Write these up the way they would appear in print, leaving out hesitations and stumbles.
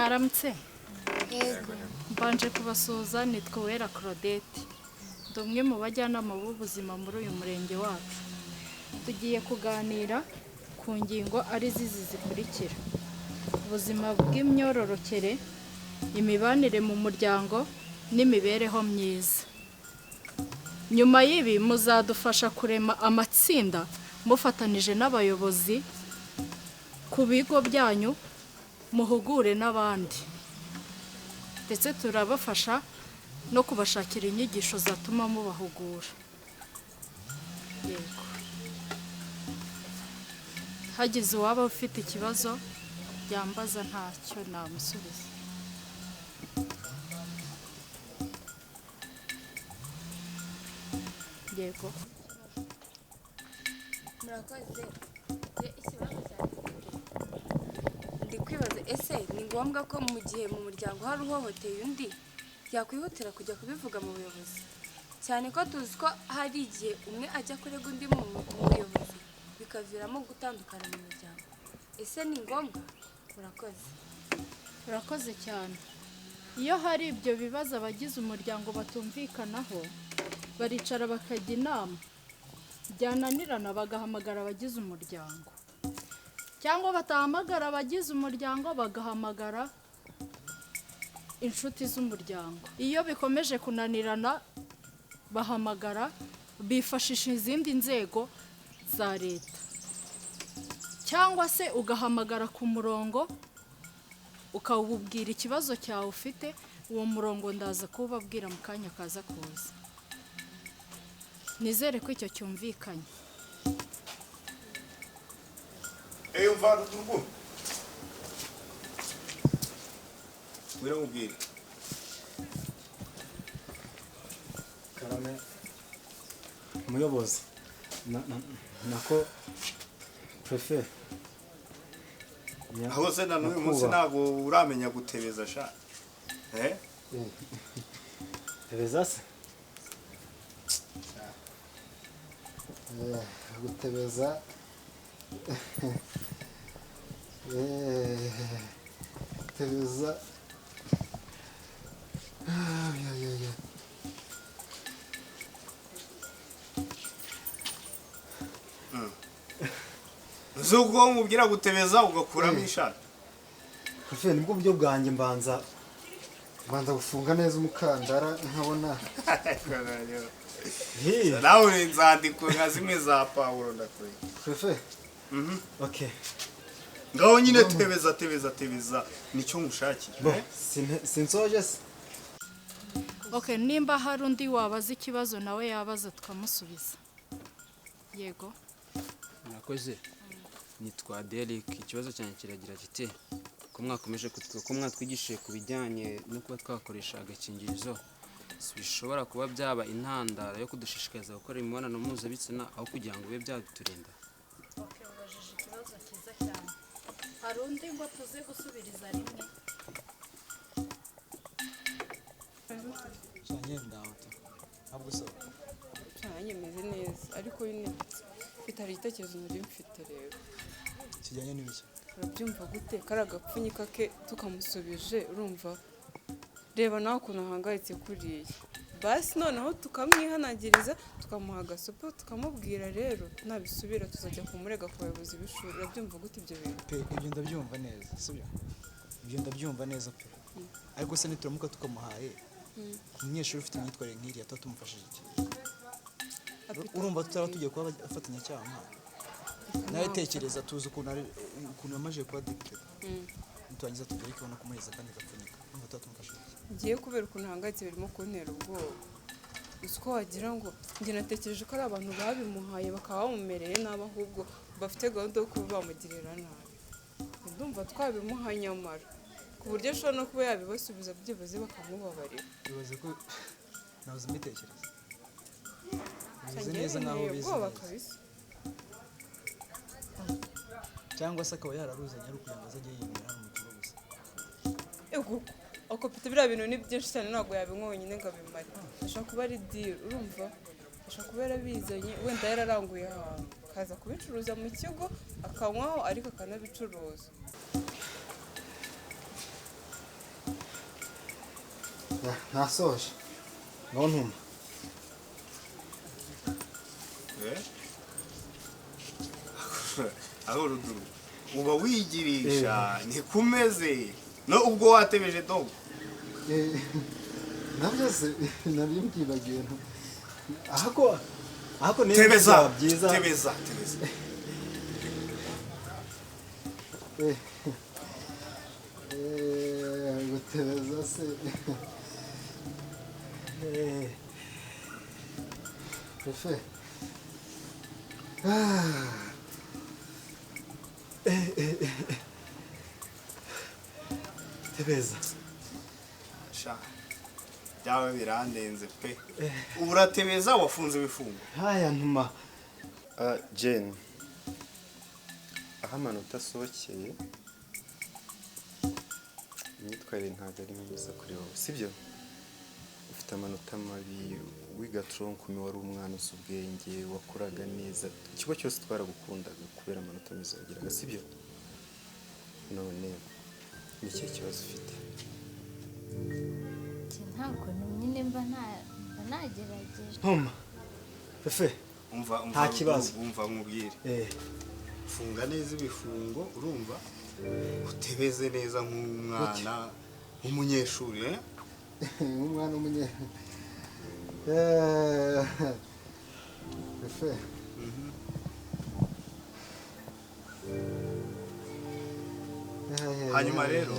Mwaramutse. Yego. Mbanje kubasuhuza nitwa Uwera Claudette. Ndi umwe mu bajyanama b'ubuzima muri uyu murenge wacu. Tugiye kuganira ku ngingo ari zizi zikurikira: ubuzima bw'imyororokere, imibanire mu muryango n'imibereho myiza. Nyuma y'ibi muzadufasha kurema amatsinda mufatanije n'abayobozi ku bigo byanyu, muhugure n'abandi, ndetse turabafasha no kubashakira inyigisho zatuma mubahugura. Yego. Hagize uwaba ufite ikibazo yambaza ntacyo namusubiza. Yego. Murakoze. Ikibazo cyane. Ndi kwibaza ese ni ngombwa ko mu gihe mu muryango hari uhohoteye undi yakwihutira kujya kubivuga mu buyobozi, cyane ko tuzi ko hari igihe umwe ajya kurega undi mu buyobozi bikaviramo gutandukana mu muryango. Ese ni ngombwa? Murakoze. Urakoze cyane. Iyo hari ibyo bibazo abagize umuryango batumvikanaho, baricara bakajya inama, byananirana bagahamagara abagize umuryango, cyangwa batahamagara abagize umuryango bagahamagara inshuti z'umuryango. Iyo bikomeje kunanirana bahamagara, bifashisha izindi nzego za leta, cyangwa se ugahamagara ku murongo ukawubwira ikibazo cyawe ufite. Uwo murongo ndaza kuwubabwira mu kanya kaza kuza. Nizere ko icyo cyumvikanye. Mvana urugo. Wiramubwira. Karame umuyobozi nako prefe. Aho se na n'uyu munsi ntago uramenya gutebeza sha. Tebeza se? Gutebeza tebeza Zugo mubwira gutebeza ugakuramo ishati. Prefe nibwo buryo bwanjye mbanza gufunga neza umukandara nkabona. Nawe nzandiko nka zimwe za Paulo ndakuri. Prefe. Okay. Ngaho nyine tebeza nicyo ngushakira. Sinsoje se. Okay, nimba hari undi wabaza ikibazo nawe yabaza tukamusubiza. Yego. Murakoze. Nitwa Derek. Ikibazo cyane kiragira kiti: ko mwatwigishije ku bijyanye no kuba twakoresha agakingirizo, bishobora kuba byaba intandaro yo kudushishikariza gukora imibonano mpuzabitsina aho kugira ngo bibe byaturinda. Okay, ubajije ikibazo cyiza cyane. Hari undi ngo tuze gusubiriza rimwe? Cyane meze neza, ariko nyine mfite hari igitekerezo nari mfite rero. Kijyanye n'ibiki? Urabyumva gute kari agapfunyika ke tukamusubije? Urumva reba nawe ukuntu ahangayitse kuriya. Basi noneho tukamwihanangiriza, tukamuha agasopo, tukamubwira rero nabisubira tuzajya kumurega ku bayobozi b'ishuri. Urabyumva gute ibyo bintu? Pe ibyo ndabyumva neza, sibyo? Ibyo ndabyumva neza pe. Ariko se nituramuka tukamuhaye umunyeshuri ufite imyitwarire nk'iriya tumufashije iki? Urumva tutaba tugiye kuba afatanya cyaha nka nawe tekereza tuzi ukuntu yamaje kuba dictate. Turangiza tugiye kubona kumuheza kandi gapfunyika. Urumva tutamufashije iki? Ngiye kubera ukuntu ahangayitse birimo kuntera ubwoba. Uko wagira ngo njye natekereje ko ari abantu babimuhaye bakaba bamumereye nabi, ahubwo bafite gahunda yo kuba bamugirira nabi. Ndumva twabimuha nyamara ku buryo ashobora no kuba yabibasubiza byibuze bakamubabarira. Bibaze ko nabuze imitekerereze. Bize neza naho bize. Cyangwa se akaba yararuzanye ari ukugira ngo azajye yimira hano mu kigo gusa. Ego ako pite biriya bintu ni byinshi cyane ntabwo yabinywa wenyine ngo abimare. Ashaka kuba ari deal, urumva? Ashaka kuba yarabizanye wenda yararanguye ahantu akaza kubicuruza mu kigo akanywaho ariko akanabicuruza. Nasoje. Ngaho ntuma. aho ruduru uba wigirisha ntikumeze no ubwo watebeje dogo Nabyo se nari mbyibagiwe. Ahako ni tebeza byiza. tebeza gutebeza se. Pefe. Tebeza. sha byawe birandenze pe uratebeza wafunze ibifungo Haya ntuma. Jane, aho amanota asohokeye imyitwarire ntabwo ari myiza kuri wowe sibyo? Ufite amanota mabi, wiga tronkume, wari umwana uzi ubwenge, wakoraga neza, ikigo cyose twaragukundaga kubera amanota meza wagiraga sibyo? None ni ikihe kibazo ufite? ntabwo nyine mba nagerageje. Ntuma. Pefe. umva Nta kibazo. umva nkubwire funga neza ibifungo urumva utebeze neza nk'umwana w'umunyeshuri Umwana umunye. Pefe. hanyuma rero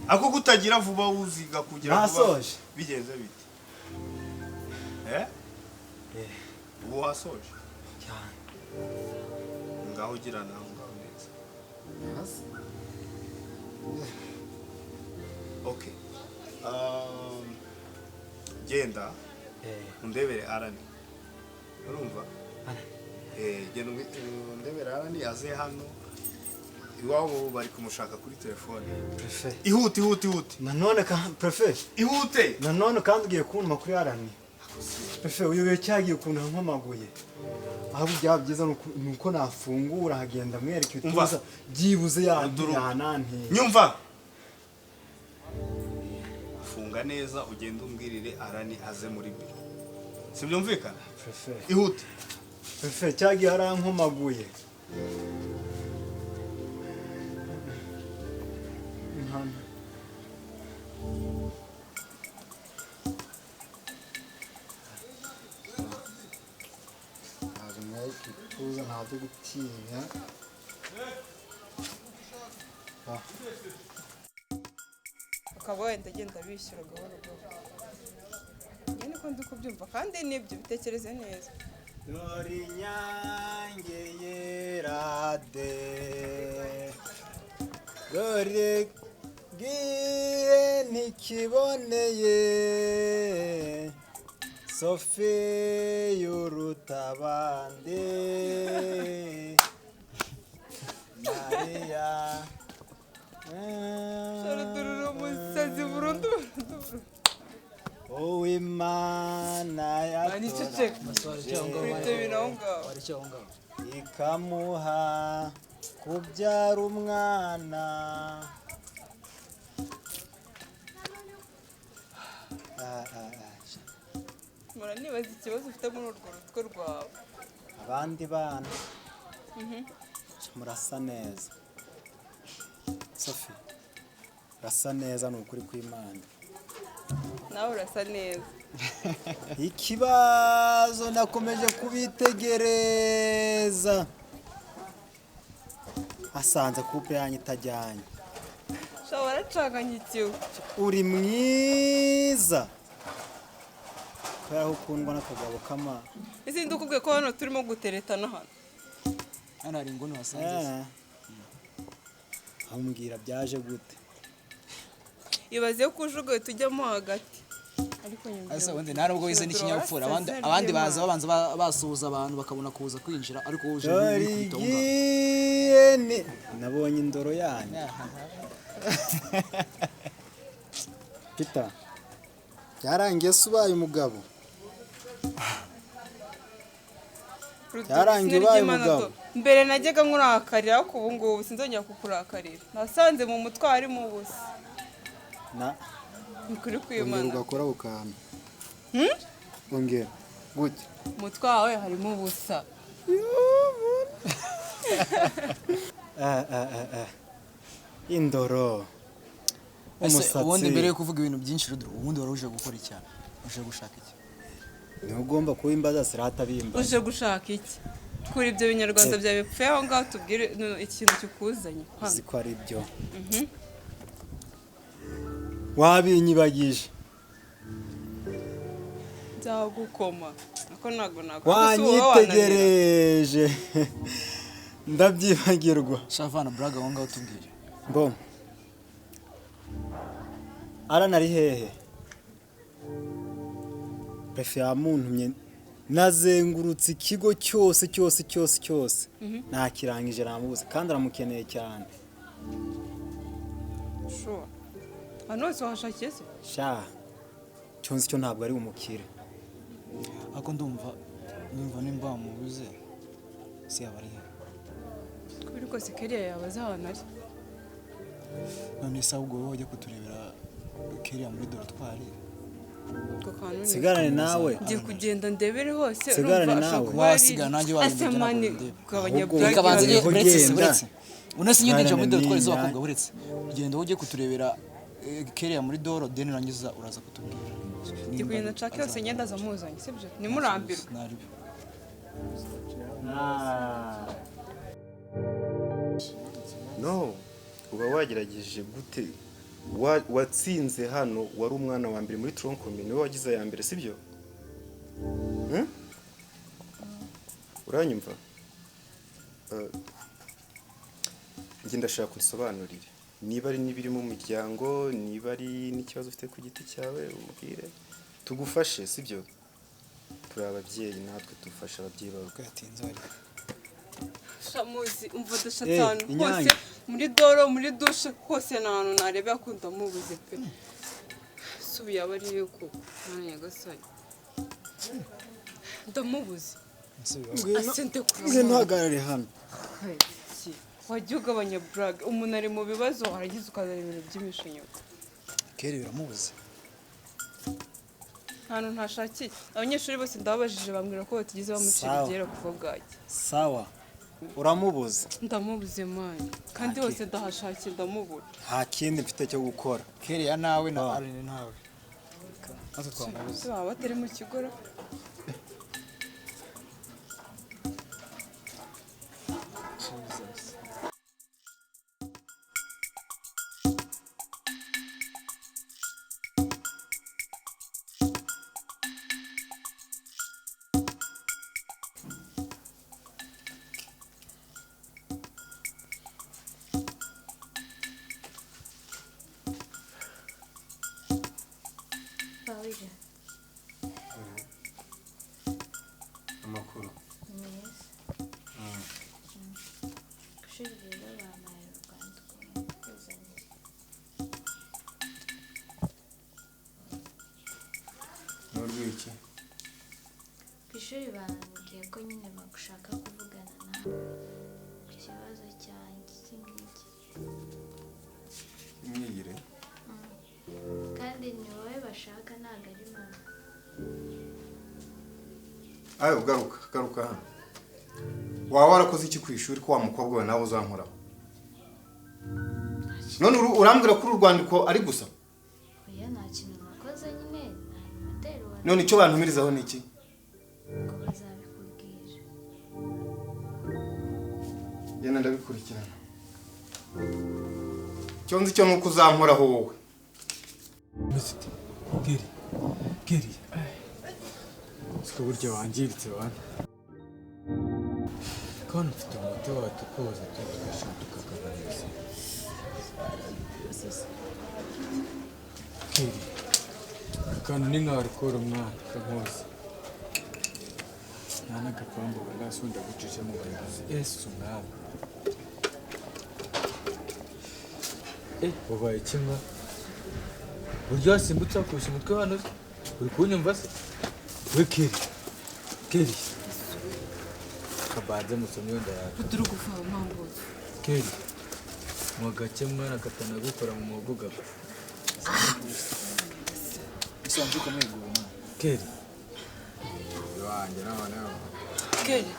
ako kutagira vuba uziga kugira vuba Nasoje. bigenze bite ubu wasoje Cyane. ngaho ugira nawe ngaho neza okay genda undebere arani urumva genda undebere arani aze hano iwabo bari kumushaka kuri telefone. Prefe. Ihute. Nanone prefe. Ihute. Nanone kandi ugiye kuntuma kuri arani. Prefe uyobe cyagiye ukuntu nkomaguye. Aho byaba byiza nuko nafungura hagenda mwereke utuza byibuze yananti. Nyumva. Funga neza ugenda umbwirire arani aze muri biro. Sibyumvikana? Prefe. Ihute. Prefe cyagiye arankomaguye. Tuza ntabwo gutinya. Ukaba wenda agenda bishyura gahoro gahoro. Nyine ko ndi kubyumva kandi nibyo bitekereze neza. Lori nyange yerade. Lori giye nikiboneye. Sophie y'urutabande. Maria. Sharadururu musazi burundu. Uwimana yatora. ikamuha kubyara umwana. Muranibaza ikibazo ufite muri urwo rutwe rwawe. Abandi bana murasa neza. Sophie urasa neza ni ukuri kw'Imana. Nawe urasa neza. Ikibazo nakomeje kubitegereza. Asanze couple yanyu itajyanye. Shawara caganyikiwe. Uri mwiza. Kwaho ukundwa n'akagabo kama. Ese ndukubwiye ko hano turimo guteretana hano. Hano hari inguni wasanze. Ambwira byaje gute? Ibaze ko ujugoye tujyamo hagati. Ariko nyuma. Asa wende narubwo wize n'ikinyabupfura abandi baza babanza basuhuza abantu bakabona kuza kwinjira ariko uje n'ikwitonga. Nabonye indoro yanyu. Peter. Yarangiye subaye umugabo. Yarangiye ubaye umugabo. Mbere najyaga nkurakarira ariko ubu ngubu sinzongera kukurakarira. Nasanze mu mutwe harimo ubusa. ni kuri ongera kwimana ugakora ukanda ongera gutya umutwe wawe harimo ubusa indoro ese ubundi umusatsi mbere yo kuvuga ibintu byinshi Rudro ubundi wari uje gukora icyaha uje gushaka iki niho ugomba kuba imbaza sirata bimba uje gushaka iki kuri ibyo binyarwanda byawe bipfuye aho ngaho tubwire ikintu kikuzanye uzi ko ari byo wabinyibagije nzagukoma ako ntabwo wanyitegereje ndabyibagirwa Shavana Braga aho ngaho tubwire bo aranari hehe pefe yamuntumye nazengurutse ikigo cyose nakirangije namubuze kandi aramukeneye cyane sure hano hose wahashakiye se sha cyonzi cyo ntabwo ari umukire ako ndumva nimba wamubuze si yaba ari he kubera kose kariya yabaza ahantu ari none se ahubwo wowe ujya kuturebera kariya muri dorotwari sigarane nawe ngiye kugenda ndebere hose sigarane nawe wasiga nanjye asemani kugabanya reka banze buretse unese nyine ndinjira muri dorotwari Sigarane z'abakobwa buretse ugenda ujye kuturebera kariya muri doro deni rangiza uraza kutubwira ngiye kugenda nshaka yose ngenda azamuzanye sibyo nimurambirwe naribi no uba wagerageje gute watsinze hano wari umwana wa mbere muri troncomi niwe wagize aya mbere sibyo uranyumva njye ndashaka unsobanurire niba ari n'ibiri mu miryango niba ari n'ikibazo ufite ku giti cyawe ubwire tugufashe sibyo turi ababyeyi natwe dufasha ababyeyi bawe yatinze ari shamuzi umva dashatanu hose muri doro muri dushe hose nta hantu narebe akunda mubuze pe subiye aba ari yuko nta nyagasani ndamubuze asente ngwe ntuhagarare hano wajya ugabanya burage umuntu ari mu bibazo waragize ukazana ibintu by'imishinyo kera biramubuze ahantu ntashakiye abanyeshuri bose ndababajije bambwira ko batigeze bamucira ibyera kuva bwaki sawa uramubuze ndamubuze mani kandi hose ndahashakiye ndamubura nta kindi mfite cyo gukora kera nawe na Arine nawe natwe twamubuze baba batari mu kigoro Pawija amakuru meza kushuri rero bampaye urwandiko kuzanira n'urwiki ku ishuri bambwiye ko nyine bagushaka kuvugana nawe ku kibazo cyanjye iki ngiki imyigire kandi ni wowe bashaka ntabwo ari mama ayo garuka hano waba warakoze iki ku ishuri ko wa mukobwa we nawe uzankoraho none urambwira ko uru rwandiko ari gusa oya nta kintu nakoze nyine nta moteri wa none icyo bantumirizaho ni iki ngo bazabikubwira genda ndabikurikirana icyo nzi cyo ni uko uzankoraho wowe Geri siko buryo wangiritse wana kandi ufite umuti wawe tukoza tugashaka tukakaganiriza Geri akantu ni nkaho arikora umwana kankoze nta n'agapambu bagasunda gucisha mu bayobozi ese umwami wabaye kimwe buryo wasimbutse wakubise umutwe hano uri kunyumva se we Keri kabanze musomye wenda yawe turi gufana mpamvuze Keri mu gake mwana katana gukora mu muhogo gaba ese wanje ukamwegura mwana keri wanjye noneho keri